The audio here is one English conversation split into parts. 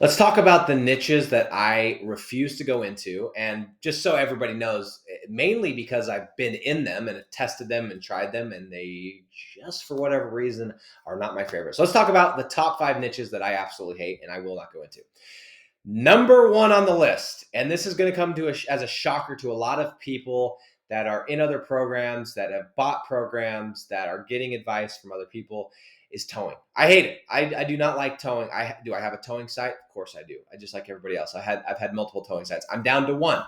Let's talk about the niches that I refuse to go into. And just so everybody knows, mainly because I've been in them and tested them and tried them, and they just for whatever reason are not my favorite. So let's talk about the top 5 niches that I absolutely hate and I will not go into. Number one on the list, and this is going to come to as a shocker to a lot of people that are in other programs, that have bought programs, that are getting advice from other people, is towing. I hate it. I do not like towing. I have a towing site? Of course I do. I just like everybody else. I've had multiple towing sites. I'm down to one.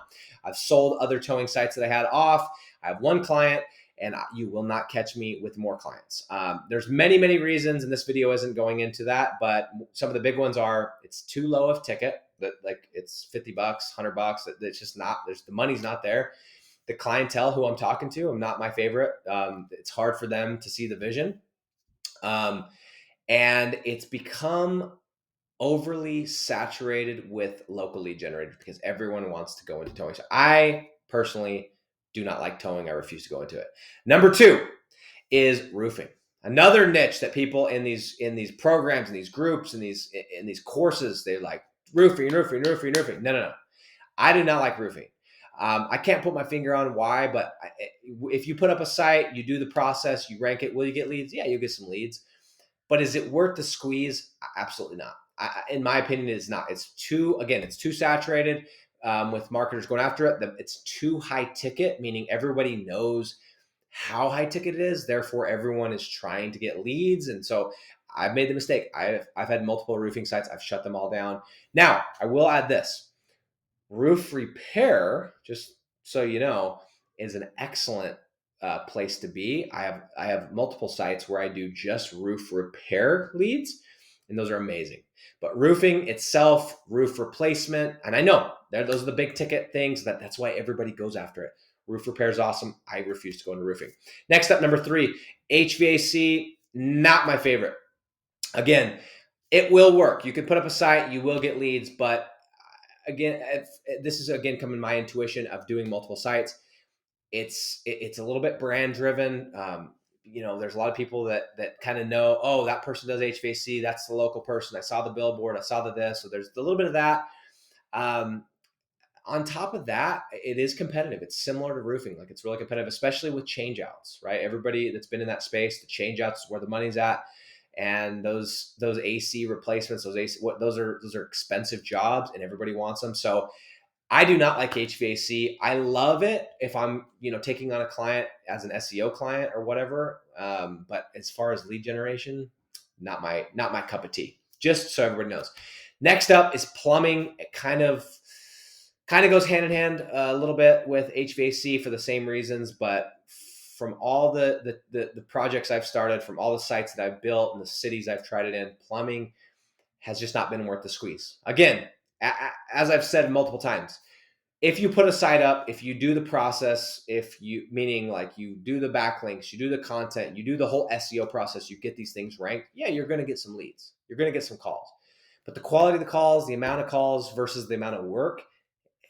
I've sold other towing sites that I had off. I have one client, and you will not catch me with more clients. There's many, many reasons, and this video isn't going into that, but some of the big ones are it's too low of ticket, that like it's $50, $100. It's just not, the money's not there. The clientele who I'm talking to, I'm not my favorite. It's hard for them to see the vision. And it's become overly saturated with local lead generators because everyone wants to go into towing. So I personally do not like towing. I refuse to go into it. Number 2 is roofing. Another niche that people in these programs, in these groups, in these courses, they like roofing. No. I do not like roofing. I can't put my finger on why, but if you put up a site, you do the process, you rank it, will you get leads? Yeah, you'll get some leads. But is it worth the squeeze? Absolutely not. In my opinion, it is not. It's too saturated with marketers going after it. It's too high ticket, meaning everybody knows how high ticket it is. Therefore, everyone is trying to get leads. And so I've made the mistake. I've had multiple roofing sites. I've shut them all down. Now, I will add this. Roof repair, just so you know, is an excellent place to be. I have multiple sites where I do just roof repair leads, and those are amazing. But roofing itself, roof replacement, and I know those are the big ticket things. That's why everybody goes after it. Roof repair is awesome. I refuse to go into roofing. Next up, number 3, HVAC. Not my favorite. Again, it will work. You can put up a site, you will get leads, but again, this is again coming my intuition of doing multiple sites. It's a little bit brand driven. There's a lot of people that kind of know, oh, that person does HVAC. That's the local person. I saw the billboard. I saw the this. So there's a little bit of that. On top of that, it is competitive. It's similar to roofing. Like, it's really competitive, especially with change outs, right? Everybody that's been in that space, the change outs is where the money's at. And those AC replacements, those are expensive jobs, and everybody wants them. So I do not like HVAC. I love it if I'm, taking on a client as an SEO client or whatever. But as far as lead generation, not my cup of tea. Just so everybody knows. Next up is plumbing. It kind of goes hand in hand a little bit with HVAC for the same reasons, but from all the projects I've started, from all the sites that I've built and the cities I've tried it in, plumbing has just not been worth the squeeze. Again, as I've said multiple times, if you put a site up, if you do the process, meaning like you do the backlinks, you do the content, you do the whole SEO process, you get these things ranked, yeah, you're going to get some leads. You're going to get some calls. But the quality of the calls, the amount of calls versus the amount of work,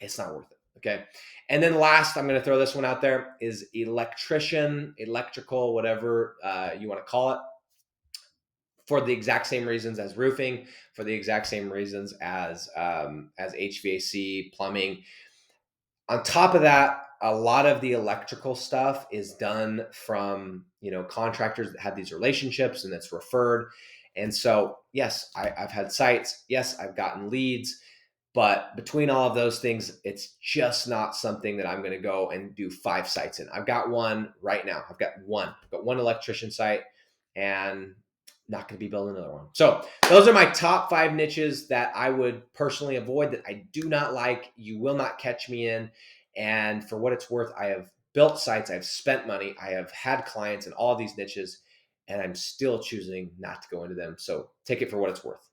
it's not worth it. Okay. And then last, I'm going to throw this one out there, is electrician, electrical, whatever you want to call it, for the exact same reasons as roofing, for the exact same reasons as HVAC, plumbing. On top of that, a lot of the electrical stuff is done from, contractors that have these relationships, and it's referred. And so, yes, I've had sites. Yes, I've gotten leads. But between all of those things, it's just not something that I'm going to go and do 5 sites in. I've got one right now. I've got one electrician site, and not going to be building another one. So those are my top 5 niches that I would personally avoid, that I do not like. You will not catch me in. And for what it's worth, I have built sites. I've spent money. I have had clients in all of these niches, and I'm still choosing not to go into them. So take it for what it's worth.